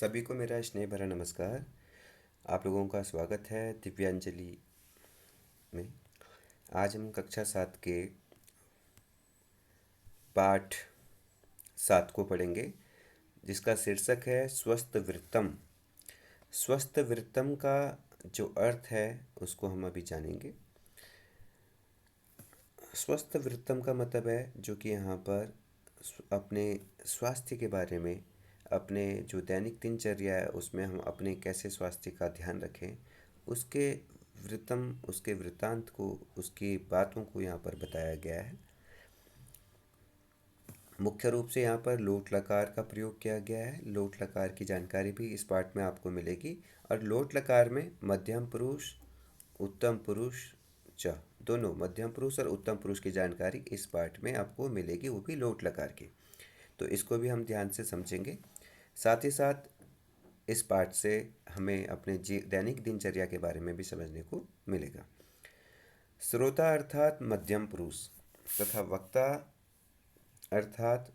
सभी को मेरा स्नेह भरा नमस्कार। आप लोगों का स्वागत है दिव्यांजलि में। आज हम कक्षा 7 के पाठ 7 को पढ़ेंगे, जिसका शीर्षक है स्वस्थ वृत्तम। स्वस्थ वृत्तम का जो अर्थ है उसको हम अभी जानेंगे। स्वस्थ वृत्तम का मतलब है जो कि यहाँ पर अपने स्वास्थ्य के बारे में, अपने जो दैनिक दिनचर्या है उसमें हम अपने कैसे स्वास्थ्य का ध्यान रखें, उसके वृत्तम, उसके वृत्तांत को, उसकी बातों को यहाँ पर बताया गया है। मुख्य रूप से यहाँ पर लोट लकार का प्रयोग किया गया है। लोट लकार की जानकारी भी इस पाठ में आपको मिलेगी। और लोट लकार में मध्यम पुरुष, उत्तम पुरुष, च दोनों, मध्यम पुरुष और उत्तम पुरुष की जानकारी इस पाठ में आपको मिलेगी, वो भी लोट लकार की। तो इसको भी हम ध्यान से समझेंगे। साथ ही साथ इस पाठ से हमें अपने दैनिक दिनचर्या के बारे में भी समझने को मिलेगा। श्रोता अर्थात मध्यम पुरुष तथा वक्ता अर्थात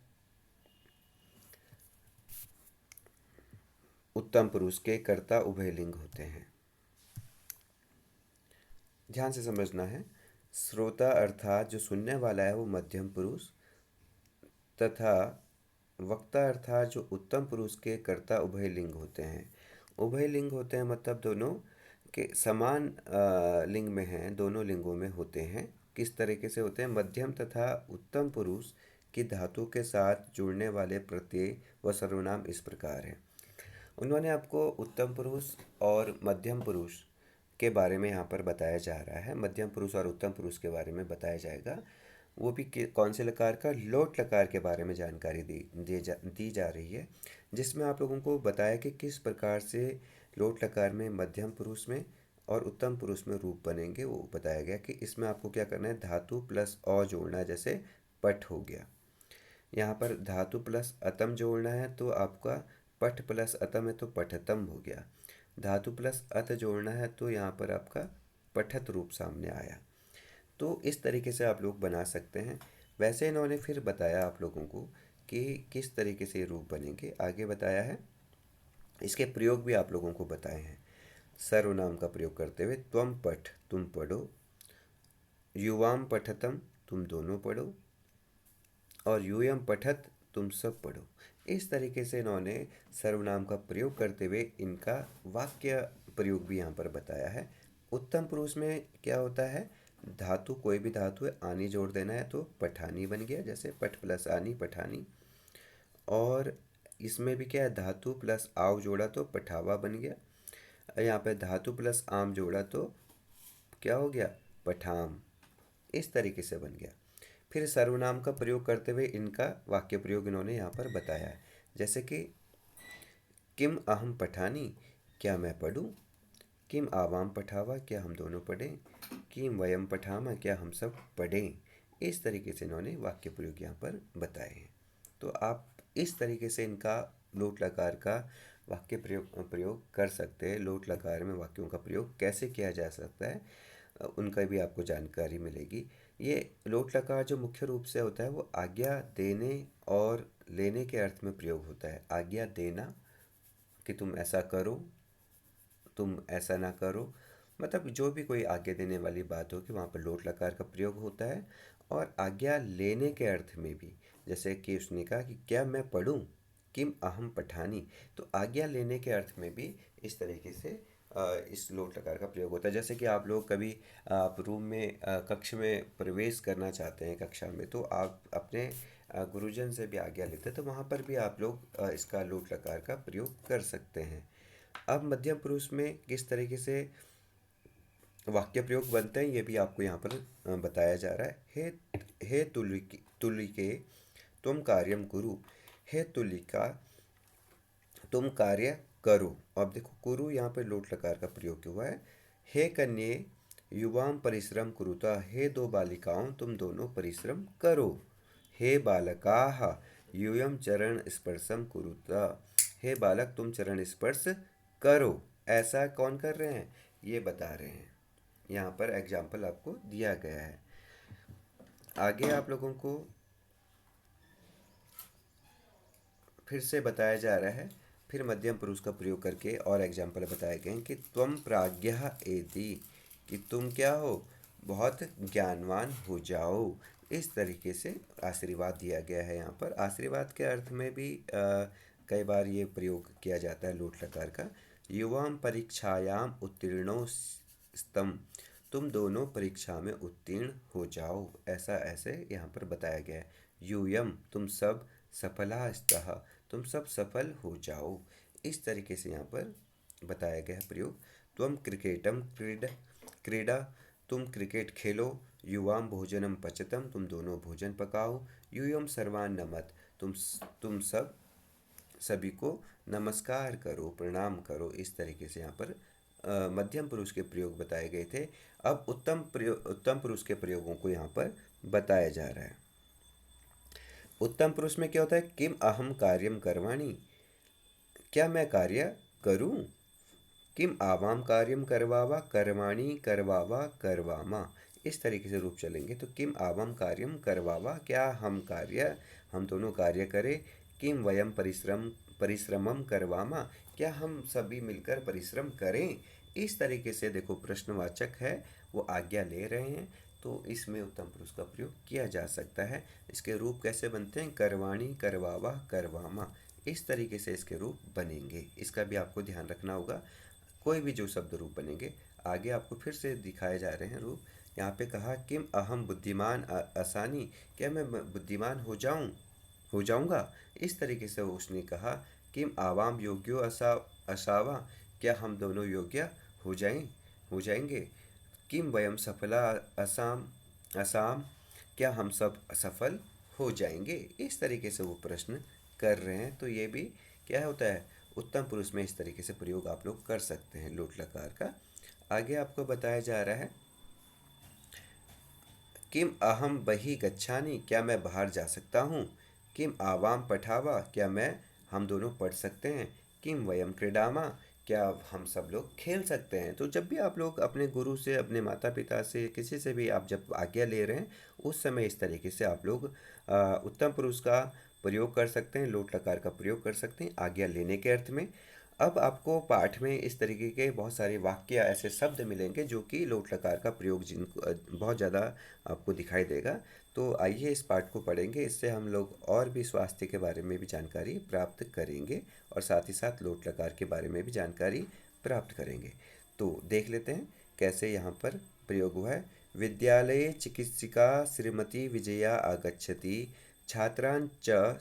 उत्तम पुरुष के कर्ता उभय लिंग होते हैं। ध्यान से समझना है। श्रोता अर्थात जो सुनने वाला है वो मध्यम पुरुष, तथा वक्ता अर्थात जो उत्तम पुरुष के कर्ता उभय लिंग होते हैं। उभय लिंग होते हैं मतलब दोनों के समान लिंग में हैं, दोनों लिंगों में होते हैं। किस तरीके से होते हैं? मध्यम तथा उत्तम पुरुष की धातु के साथ जुड़ने वाले प्रत्यय व सर्वनाम इस प्रकार है। उन्होंने आपको उत्तम पुरुष और मध्यम पुरुष के बारे में यहाँ पर बताया जा रहा है। मध्यम पुरुष और उत्तम पुरुष के बारे में बताया जाएगा। वो भी कौन से लकार का? लोट लकार के बारे में जानकारी दी जा रही है, जिसमें आप लोगों को बताया कि किस प्रकार से लोट लकार में मध्यम पुरुष में और उत्तम पुरुष में रूप बनेंगे। वो बताया गया कि इसमें आपको क्या करना है, धातु प्लस अ जोड़ना है। जैसे पठ हो गया, यहाँ पर धातु प्लस अतम जोड़ना है तो आपका पठ प्लस अतम है तो पठतम हो गया। धातु प्लस अत जोड़ना है तो यहाँ पर आपका पठत रूप सामने आया। तो इस तरीके से आप लोग बना सकते हैं। वैसे इन्होंने फिर बताया आप लोगों को कि किस तरीके से रूप बनेंगे, आगे बताया है। इसके प्रयोग भी आप लोगों को बताए हैं। सर्वनाम का प्रयोग करते हुए त्वम पठ, तुम पढ़ो, युवाम पठतम, तुम दोनों पढ़ो, और यूयम पठत, तुम सब पढ़ो। इस तरीके से इन्होंने सर्वनाम का प्रयोग करते हुए इनका वाक्य प्रयोग भी यहाँ पर बताया है। उत्तम पुरुष में क्या होता है, धातु, कोई भी धातु है, आनी जोड़ देना है तो पठानी बन गया। जैसे पठ प्लस आनी, पठानी। और इसमें भी क्या है, धातु प्लस आव जोड़ा तो पठावा बन गया। यहाँ पे धातु प्लस आम जोड़ा तो क्या हो गया, पठाम। इस तरीके से बन गया। फिर सर्वनाम का प्रयोग करते हुए इनका वाक्य प्रयोग इन्होंने यहाँ पर बताया है। जैसे कि किम अहम पठानी, क्या मैं पढ़ूँ? किम आवाम पठावा, क्या हम दोनों पढ़ें? किम वयम पठामा, क्या हम सब पढ़ें? इस तरीके से इन्होंने वाक्य प्रयोग यहाँ पर बताए हैं। तो आप इस तरीके से इनका लोट लकार का वाक्य प्रयोग कर सकते हैं। लोट लकार में वाक्यों का प्रयोग कैसे किया जा सकता है उनका भी आपको जानकारी मिलेगी। ये लोट लकार जो मुख्य रूप से होता है वो आज्ञा देने और लेने के अर्थ में प्रयोग होता है। आज्ञा देना कि तुम ऐसा करो, तुम ऐसा ना करो, मतलब जो भी कोई आज्ञा देने वाली बात हो कि वहाँ पर लोट लकार का प्रयोग होता है। और आज्ञा लेने के अर्थ में भी, जैसे कि उसने कहा कि क्या मैं पढ़ूँ, किम अहम पठानी, तो आज्ञा लेने के अर्थ में भी इस तरीके से इस लोट लकार का प्रयोग होता है। जैसे कि आप लोग कभी आप रूम में कक्ष में प्रवेश करना चाहते हैं कक्षा में, तो आप अपने गुरुजन से भी आज्ञा लेते हैं, तो वहाँ पर भी आप लोग इसका लोट लकार का प्रयोग कर सकते हैं। अब मध्यम पुरुष में किस तरीके से वाक्य प्रयोग बनते हैं ये भी आपको यहाँ पर बताया जा रहा है। हे तुलिके तुम कार्यम कुरु, हे तुलिका तुम कार्य करो। अब देखो कुरु यहाँ पे लोट लकार का प्रयोग हुआ है। हे कन्ये युवाम परिश्रम कुरुता, हे दो बालिकाओं तुम दोनों परिश्रम करो। हे बालकाः यूयम चरण स्पर्शम कुरुता, हे बालक तुम चरण स्पर्श करो। ऐसा कौन कर रहे हैं, ये बता रहे हैं। यहाँ पर एग्जाम्पल आपको दिया गया है। आगे आप लोगों को फिर से बताया जा रहा है फिर मध्यम पुरुष का प्रयोग करके और एग्जाम्पल बताए गए हैं कि त्वम प्राज्ञः एति, कि तुम क्या हो, बहुत ज्ञानवान हो जाओ। इस तरीके से आशीर्वाद दिया गया है। यहाँ पर आशीर्वाद के अर्थ में भी कई बार ये प्रयोग किया जाता है लोट लकार का। युवाम परीक्षायाम उत्तीर्णो स्तम, तुम दोनों परीक्षा में उत्तीर्ण हो जाओ, ऐसा ऐसे यहाँ पर बताया गया है। यूयम, तुम सब, सफला स्तः, तुम सब सफल हो जाओ। इस तरीके से यहाँ पर बताया गया है प्रयोग। त्वम क्रिकेटम क्रीडा, तुम क्रिकेट खेलो। युवाम भोजनम पचतम, तुम दोनों भोजन पकाओ। यूयम सर्वान नमत, तुम सब सभी को नमस्कार करो, प्रणाम करो। इस तरीके से यहाँ पर मध्यम पुरुष के प्रयोग बताए गए थे। अब उत्तम पुरुष के प्रयोगों को यहाँ पर बताया जा रहा है। उत्तम पुरुष में क्या होता है, किम अहम कार्यम करवाणी, क्या मैं कार्य करूं। किम आवाम कार्यम करवावा, करवाणी करवावा करवामा। इस तरीके से रूप चलेंगे तो किम आवाम कार्यम करवावा, क्या हम दोनों कार्य करें। किम वयम परिश्रमम करवामा, क्या हम सभी मिलकर परिश्रम करें। इस तरीके से देखो प्रश्नवाचक है, वो आज्ञा ले रहे हैं, तो इसमें उत्तम पुरुष का प्रयोग किया जा सकता है। इसके रूप कैसे बनते हैं, करवाणी करवावा करवामा। इस तरीके से इसके रूप बनेंगे, इसका भी आपको ध्यान रखना होगा। कोई भी जो शब्द रूप बनेंगे, आगे आपको फिर से दिखाए जा रहे हैं रूप। यहाँ पे कहा किम अहम बुद्धिमान आसानी, क्या मैं बुद्धिमान हो जाऊंगा। इस तरीके से उसने कहा किम आवाम योग्यो असावा, क्या हम दोनों योग्य हो जाएंगे। किम वयम सफला असाम असाम, क्या हम सब सफल हो जाएंगे। इस तरीके से वो प्रश्न कर रहे हैं। तो ये भी क्या होता है, उत्तम पुरुष में इस तरीके से प्रयोग आप लोग कर सकते हैं लोट लकार का। आगे आपको बताया जा रहा है किम अहम बहि गच्छानि, क्या मैं बाहर जा सकता हूँ। किम आवाम पठावा, क्या हम दोनों पढ़ सकते हैं। किम वयम क्रीडामा, क्या हम सब लोग खेल सकते हैं। तो जब भी आप लोग अपने गुरु से, अपने माता पिता से, किसी से भी आप जब आज्ञा ले रहे हैं, उस समय इस तरीके से आप लोग उत्तम पुरुष का प्रयोग कर सकते हैं, लोट लकार का प्रयोग कर सकते हैं आज्ञा लेने के अर्थ में। अब आपको पाठ में इस तरीके के बहुत सारे वाक्य, ऐसे शब्द मिलेंगे जो कि लोट लकार का प्रयोग जिनको बहुत ज़्यादा आपको दिखाई देगा। तो आइए इस पाठ को पढ़ेंगे, इससे हम लोग और भी स्वास्थ्य के बारे में भी जानकारी प्राप्त करेंगे और साथ ही साथ लोट लकार के बारे में भी जानकारी प्राप्त करेंगे। तो देख लेते हैं कैसे यहाँ पर प्रयोग हुआ है। विद्यालये चिकित्सिका श्रीमती विजया आगच्छति, छात्रान् च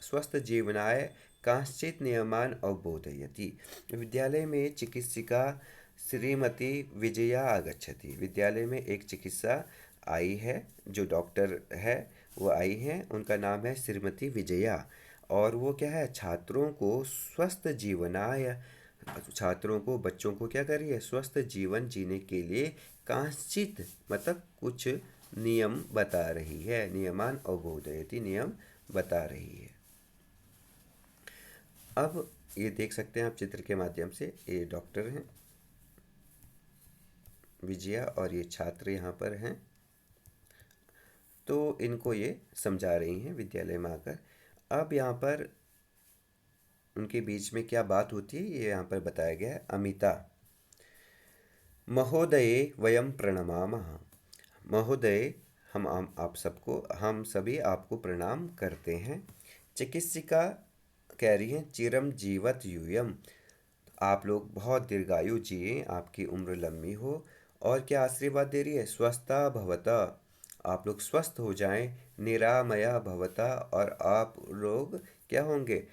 स्वस्थजीवनाय कांश्चित नियमान अवबोधयति। विद्यालय में चिकित्सिका श्रीमती विजया आगच्छति, विद्यालय में एक चिकित्सा आई है, जो डॉक्टर है वो आई हैं, उनका नाम है श्रीमती विजया। और वो क्या है, छात्रों को स्वस्थ जीवनाय, छात्रों को, बच्चों को क्या कर रही है, स्वस्थ जीवन जीने के लिए कांश्चित मतलब कुछ नियम बता रही है। नियमान अवबोधयति, नियम बता रही है। अब ये देख सकते हैं आप चित्र के माध्यम से, ये डॉक्टर हैं विजया और ये छात्र यहाँ पर हैं। तो इनको ये समझा रही हैं विद्यालय में आकर। अब यहाँ पर उनके बीच में क्या बात होती है ये यहाँ पर बताया गया है। अमिता, महोदये वयम प्रणमामः, महोदय हम सभी आपको प्रणाम करते हैं। चिकित्सिका कह रही हैं चिरम जीवत यूयम, आप लोग बहुत दीर्घायु जिए, आपकी उम्र लंबी हो। और क्या आशीर्वाद दे रही है, स्वस्था भवता, आप लोग स्वस्थ हो जाएं। निरामया भवता, और आप लोग क्या होंगे,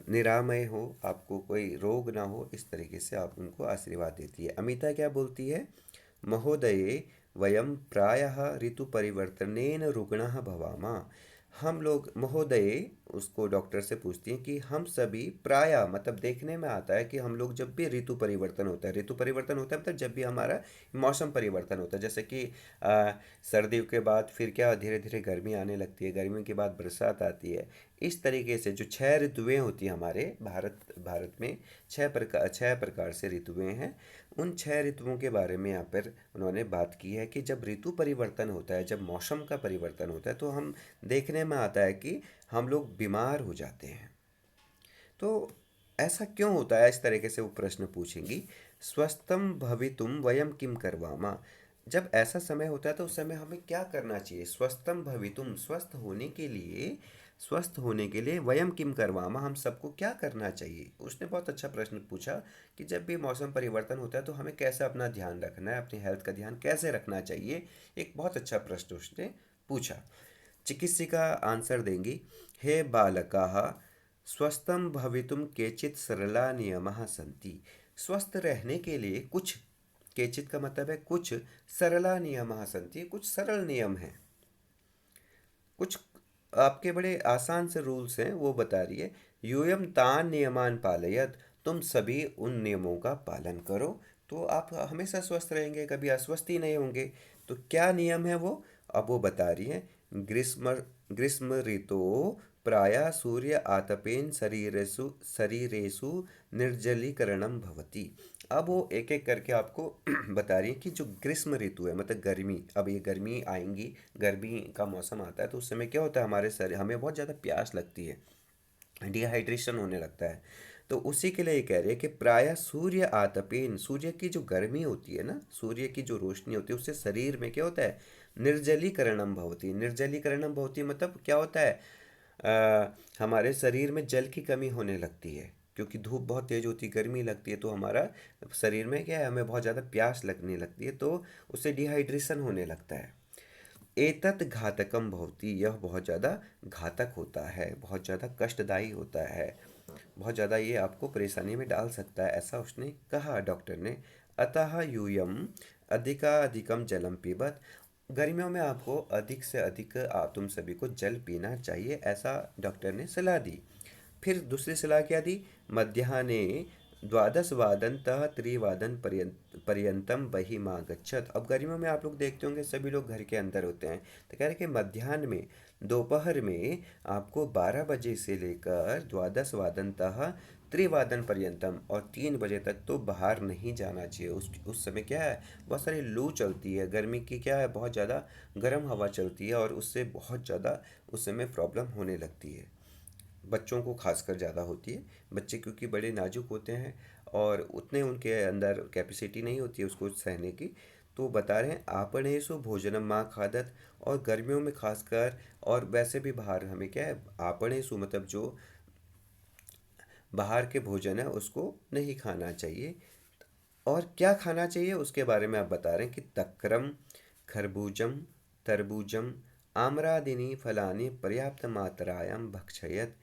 निरामय हो, आपको कोई रोग ना हो। इस तरीके से आप उनको आशीर्वाद देती है। अमिता क्या बोलती है, महोदये वयम प्रायः ऋतु परिवर्तनेन रुग्णः भवामः, हम लोग, महोदय उसको डॉक्टर से पूछती हैं कि हम सभी प्रायः मतलब देखने में आता है कि हम लोग जब भी ऋतु परिवर्तन होता है, ऋतु परिवर्तन होता है मतलब जब भी हमारा मौसम परिवर्तन होता है, जैसे कि सर्दियों के बाद फिर क्या धीरे धीरे गर्मी आने लगती है, गर्मियों के बाद बरसात आती है। इस तरीके से जो 6 ऋतुएं होती हैं हमारे भारत में, 6 प्रकार से ऋतुएं हैं। उन 6 ऋतुओं के बारे में यहाँ पर उन्होंने बात की है कि जब ऋतु परिवर्तन होता है, जब मौसम का परिवर्तन होता है, तो हम देखने में आता है कि हम लोग बीमार हो जाते हैं। तो ऐसा क्यों होता है, इस तरीके से वो प्रश्न पूछेंगी। स्वस्थम भवितुम वयम किम करवामा, जब ऐसा समय होता है तो उस समय हमें क्या करना चाहिए। स्वस्थम भवितुम, स्वस्थ होने के लिए वयम किम करवामा, हम सबको क्या करना चाहिए। उसने बहुत अच्छा प्रश्न पूछा कि जब भी मौसम परिवर्तन होता है तो हमें कैसे अपना ध्यान रखना है, अपनी हेल्थ का ध्यान कैसे रखना चाहिए। एक बहुत अच्छा प्रश्न उसने पूछा। चिकित्सिका आंसर देंगी, हे बालकाः स्वस्थं भवितुं केचित् सरला नियमाः सन्ति। स्वस्थ रहने के लिए कुछ, केचित् का मतलब है कुछ, सरला नियमाः सन्ति, कुछ सरल नियम हैं, कुछ आपके बड़े आसान से रूल्स हैं, वो बता रही है। यूयम तान नियमान पालयत, तुम सभी उन नियमों का पालन करो तो आप हमेशा स्वस्थ रहेंगे, कभी अस्वस्थ ही नहीं होंगे। तो क्या नियम है वो, अब वो बता रही है। ग्रीष्म ग्रीष्म ऋतो प्रायः सूर्य आतपेन शरीरेषु शरीरेषु निर्जलीकरणम भवति। अब वो एक एक करके आपको बता रही है कि जो ग्रीष्म ऋतु है मतलब गर्मी, अब ये गर्मी आएंगी, गर्मी का मौसम आता है तो उस समय क्या होता है, हमारे शरीर हमें बहुत ज़्यादा प्यास लगती है, डिहाइड्रेशन होने लगता है। तो उसी के लिए ये कह रहे हैं कि प्रायः सूर्य आतपेन, सूर्य की जो गर्मी होती है ना, सूर्य की जो रोशनी होती है उससे शरीर में क्या होता है, निर्जलीकरणम भवति। निर्जलीकरणम भवति मतलब क्या होता है, हमारे शरीर में जल की कमी होने लगती है, क्योंकि धूप बहुत तेज होती है, गर्मी लगती है तो हमारा शरीर में क्या है, हमें बहुत ज़्यादा प्यास लगने लगती है तो उससे डिहाइड्रेशन होने लगता है। एतत् घातकम भवति, यह बहुत ज़्यादा घातक होता है, बहुत ज़्यादा कष्टदायी होता है, बहुत ज़्यादा ये आपको परेशानी में डाल सकता है, ऐसा उसने कहा डॉक्टर ने। अतः यूयम अधिकाधिकम जलम पीबत, गर्मियों में आपको अधिक से अधिक तुम सभी को जल पीना चाहिए, ऐसा डॉक्टर ने सलाह दी। फिर दूसरी सलाह क्या दी, मध्याह्ने द्वादशवादनतः त्रिवादन पर्यंतम बहिमागच्छत। अब गर्मियों में आप लोग देखते होंगे सभी लोग घर के अंदर होते हैं, तो कह रहे कि मध्याह्न में, दोपहर में आपको 12 बजे से लेकर द्वादशवादनतः त्रिवादन पर्यंतम और 3 बजे तक तो बाहर नहीं जाना चाहिए। उस समय क्या है, बहुत सारी लू चलती है, गर्मी की क्या है, बहुत ज़्यादा गर्म हवा चलती है और उससे बहुत ज़्यादा उस समय प्रॉब्लम होने लगती है। बच्चों को खासकर ज़्यादा होती है, बच्चे क्योंकि बड़े नाजुक होते हैं और उतने उनके अंदर कैपेसिटी नहीं होती है उसको सहने की। तो बता रहे हैं आपणेषु भोजनम माँ खादत, और गर्मियों में खासकर, और वैसे भी बाहर हमें क्या है, आपणेषु मतलब जो बाहर के भोजन है उसको नहीं खाना चाहिए। और क्या खाना चाहिए उसके बारे में आप बता रहे हैं कि तक्रम, खरबूजम, तरबूजम, आम्रादिनी फलानि पर्याप्त मात्रायां भक्षयत।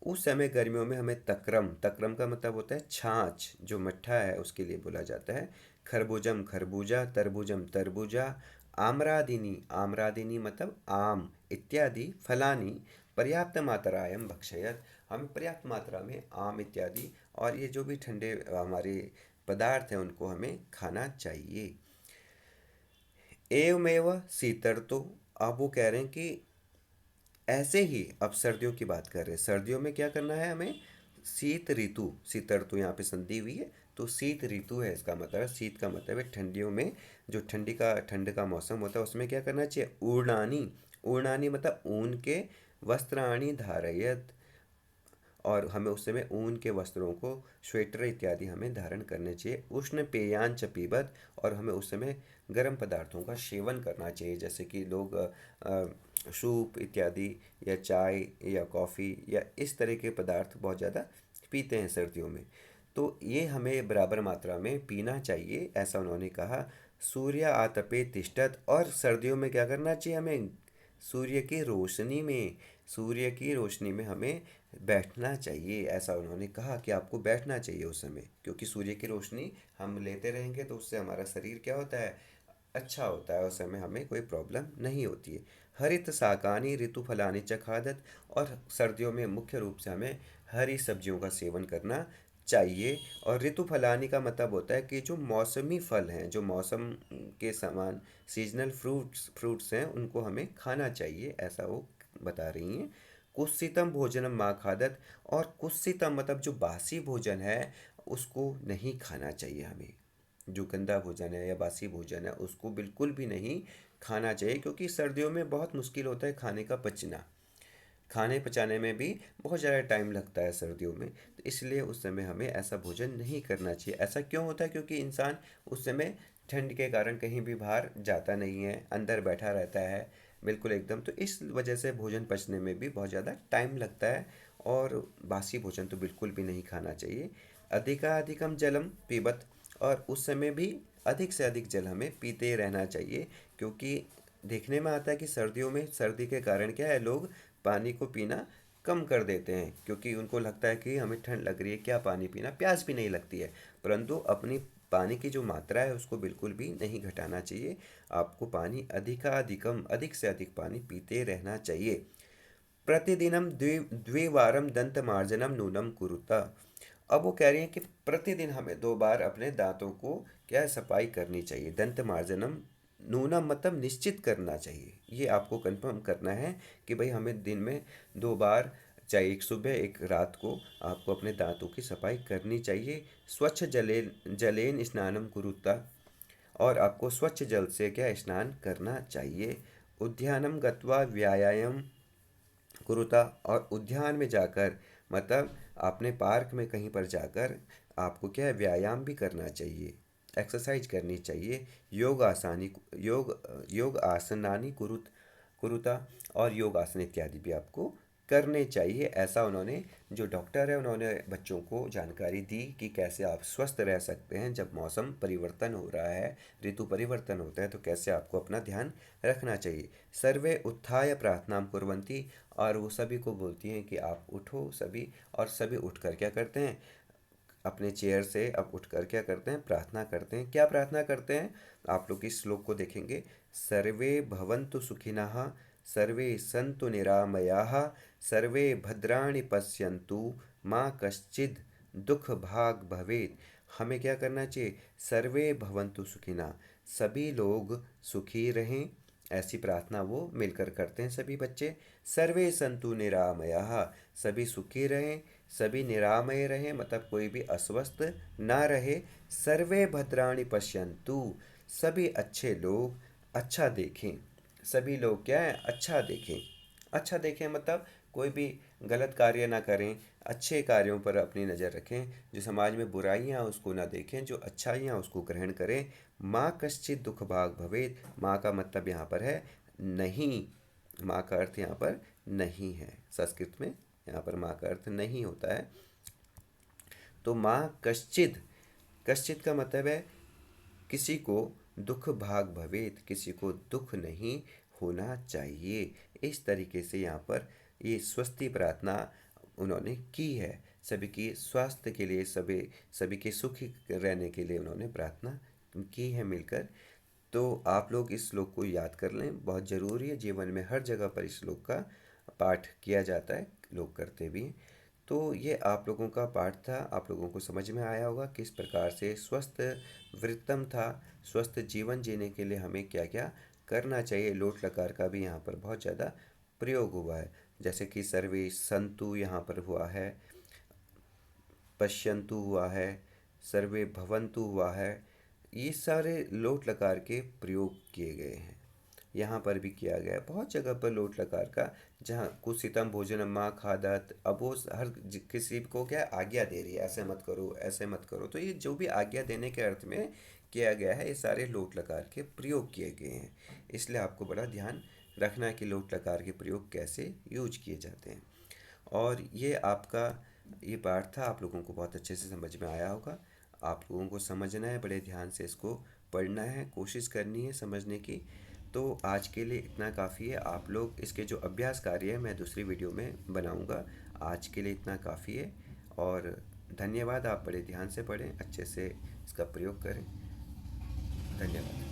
उस समय गर्मियों में हमें तक्रम, तक्रम का मतलब होता है छाछ, जो मट्ठा है उसके लिए बोला जाता है। खरबूजम खरबूजा, तरबूजम तरबूजा, आम्रादिनी, आम्रादिनी मतलब आम, इत्यादि फलानी पर्याप्त मात्रायां भक्षयत, हमें पर्याप्त मात्रा में आम इत्यादि और ये जो भी ठंडे हमारे पदार्थ हैं उनको हमें खाना चाहिए। एवमेव शीतर्तो, अब वो कह रहे हैं कि ऐसे ही, अब सर्दियों की बात कर रहे हैं, सर्दियों में क्या करना है हमें, शीत ऋतु, शीत ऋतु यहाँ पे संधि हुई है तो शीत ऋतु है, इसका मतलब है शीत का मतलब है ठंडियों में, जो ठंड का मौसम होता है उसमें क्या करना चाहिए, ऊर्णानी, ऊर्णानी मतलब ऊन के वस्त्राणी धारयत, और हमें उस समय ऊन के वस्त्रों को, स्वेटर इत्यादि हमें धारण करने चाहिए। उष्ण पेयान च पीबत, और हमें उस समय गर्म पदार्थों का सेवन करना चाहिए, जैसे कि लोग सूप इत्यादि या चाय या कॉफ़ी या इस तरह के पदार्थ बहुत ज़्यादा पीते हैं सर्दियों में, तो ये हमें बराबर मात्रा में पीना चाहिए, ऐसा उन्होंने कहा। सूर्य आतपे तिष्ठत, और सर्दियों में क्या करना चाहिए हमें, सूर्य की रोशनी में, सूर्य की रोशनी में हमें बैठना चाहिए, ऐसा उन्होंने कहा कि आपको बैठना चाहिए उस समय, क्योंकि सूर्य की रोशनी हम लेते रहेंगे तो उससे हमारा शरीर क्या होता है, अच्छा होता है, उस समय हमें कोई प्रॉब्लम नहीं होती है। हरित शाकानी ऋतु फलानी च खादत, और सर्दियों में मुख्य रूप से हमें हरी सब्जियों का सेवन करना चाहिए। और ऋतु फलानी का मतलब होता है कि जो मौसमी फल हैं, जो मौसम के समान सीजनल फ्रूट्स हैं उनको हमें खाना चाहिए, ऐसा वो बता रही हैं। कुत्सितम भोजनम माँ खादत, और कुत्सितम मतलब जो बासी भोजन है उसको नहीं खाना चाहिए हमें, जो गंदा भोजन है या बासी भोजन है उसको बिल्कुल भी नहीं खाना चाहिए, क्योंकि सर्दियों में बहुत मुश्किल होता है खाने का पचना। खाने पचाने में भी बहुत ज़्यादा टाइम लगता है सर्दियों में, तो इसलिए उस समय हमें ऐसा भोजन नहीं करना चाहिए। ऐसा क्यों होता है? क्योंकि इंसान उस समय ठंड के कारण कहीं भी बाहर जाता नहीं है, अंदर बैठा रहता है बिल्कुल एकदम, तो इस वजह से भोजन पचने में भी बहुत ज़्यादा टाइम लगता है। और बासी भोजन तो बिल्कुल भी नहीं खाना चाहिए। अधिकाधिकम जलम पीबत, और उस समय भी अधिक से अधिक जल हमें पीते रहना चाहिए। क्योंकि देखने में आता है कि सर्दियों में सर्दी के कारण क्या है, लोग पानी को पीना कम कर देते हैं, क्योंकि उनको लगता है कि हमें ठंड लग रही है, क्या पानी पीना, प्यास भी नहीं लगती है। परंतु अपनी पानी की जो मात्रा है उसको बिल्कुल भी नहीं घटाना चाहिए। आपको पानी अधिकाधिकम अधिक से अधिक पानी पीते रहना चाहिए। प्रतिदिनम द्विवारम दंत मार्जनम नूनम कुरुता। अब वो कह रही हैं कि प्रतिदिन हमें 2 बार अपने दांतों को क्या है, सफाई करनी चाहिए। दंत मार्जनम नूनम मतलब निश्चित करना चाहिए, ये आपको कंफर्म करना है कि भाई हमें दिन में 2 बार, चाहे एक सुबह एक रात को, आपको अपने दांतों की सफाई करनी चाहिए। स्वच्छ जलेन जलेन स्नानम कुरुता, और आपको स्वच्छ जल से क्या स्नान करना चाहिए। उद्यानम गत्वा व्यायाम कुरुता, और उद्यान में जाकर मतलब आपने पार्क में कहीं पर जाकर आपको क्या है, व्यायाम भी करना चाहिए, एक्सरसाइज करनी चाहिए। योग योग आसनानी कुरुता, और योग आसन इत्यादि भी आपको करने चाहिए। ऐसा उन्होंने, जो डॉक्टर है, उन्होंने बच्चों को जानकारी दी कि कैसे आप स्वस्थ रह सकते हैं जब मौसम परिवर्तन हो रहा है, ऋतु परिवर्तन होता है, तो कैसे आपको अपना ध्यान रखना चाहिए। सर्वे उत्थाय प्रार्थनाम कुर्वन्ति, और वो सभी को बोलती हैं कि आप उठो सभी, और सभी उठकर क्या करते हैं, अपने चेयर से अब उठकर क्या करते हैं, प्रार्थना करते हैं। क्या प्रार्थना करते हैं? आप लोग इस श्लोक को देखेंगे। सर्वे भवन्तु सुखिनः, सर्वे सन्तु निरामयाः, सर्वे भद्राणि पश्यन्तु, माँ कश्चिद दुख भाग भवेत्। हमें क्या करना चाहिए? सर्वे भवन्तु सुखिनः, सभी लोग सुखी रहें, ऐसी प्रार्थना वो मिलकर करते हैं सभी बच्चे। सर्वे संतु निरामयाः, सभी सुखी रहें, सभी निरामय रहें, मतलब कोई भी अस्वस्थ ना रहे। सर्वे भद्राणि पश्यन्तु, सभी अच्छे लोग अच्छा देखें। सभी लोग क्या है, अच्छा देखें। अच्छा देखें मतलब कोई भी गलत कार्य ना करें, अच्छे कार्यों पर अपनी नज़र रखें। जो समाज में बुराइयां उसको ना देखें, जो अच्छाइयाँ उसको ग्रहण करें। माँ कश्चित दुख भाग भवेत्, माँ का मतलब यहाँ पर है नहीं, माँ का अर्थ यहाँ पर नहीं है। संस्कृत में यहाँ पर माँ का अर्थ नहीं होता है। तो माँ कश्चित, कश्चित का मतलब है किसी को दुख भाग भवेत, किसी को दुख नहीं होना चाहिए। इस तरीके से यहाँ पर ये स्वस्ति प्रार्थना उन्होंने की है, सभी की स्वास्थ्य के लिए, सभी सभी के सुखी रहने के लिए उन्होंने प्रार्थना की है मिलकर। तो आप लोग इस श्लोक को याद कर लें, बहुत ज़रूरी है। जीवन में हर जगह पर इस श्लोक का पाठ किया जाता है, लोग करते भी हैं। तो ये आप लोगों का पाठ था, आप लोगों को समझ में आया होगा किस प्रकार से स्वस्थ वृत्तम था। स्वस्थ जीवन जीने के लिए हमें क्या क्या करना चाहिए। लोट लकार का भी यहाँ पर बहुत ज़्यादा प्रयोग हुआ है, जैसे कि सर्वे संतु यहाँ पर हुआ है, पश्यंतु हुआ है, सर्वे भवंतु हुआ है। ये सारे लोट लकार के प्रयोग किए गए हैं, यहाँ पर भी किया गया है बहुत जगह पर लोट लकार का। जहाँ कुसितम भोजनम माँ खादत, अब वो किसी को क्या आज्ञा दे रही है, ऐसे मत करो ऐसे मत करो। तो ये जो भी आज्ञा देने के अर्थ में किया गया है, ये सारे लोट लकार के प्रयोग किए गए हैं। इसलिए आपको बड़ा ध्यान रखना है कि लोट लकार के प्रयोग कैसे यूज किए जाते हैं। और ये आपका ये पाठ था, आप लोगों को बहुत अच्छे से समझ में आया होगा। आप लोगों को समझना है, बड़े ध्यान से इसको पढ़ना है, कोशिश करनी है समझने की। तो आज के लिए इतना काफ़ी है। आप लोग इसके जो अभ्यास कार्य है मैं दूसरी वीडियो में बनाऊंगा। आज के लिए इतना काफ़ी है, और धन्यवाद। आप बड़े ध्यान से पढ़ें, अच्छे से इसका प्रयोग करें। धन्यवाद।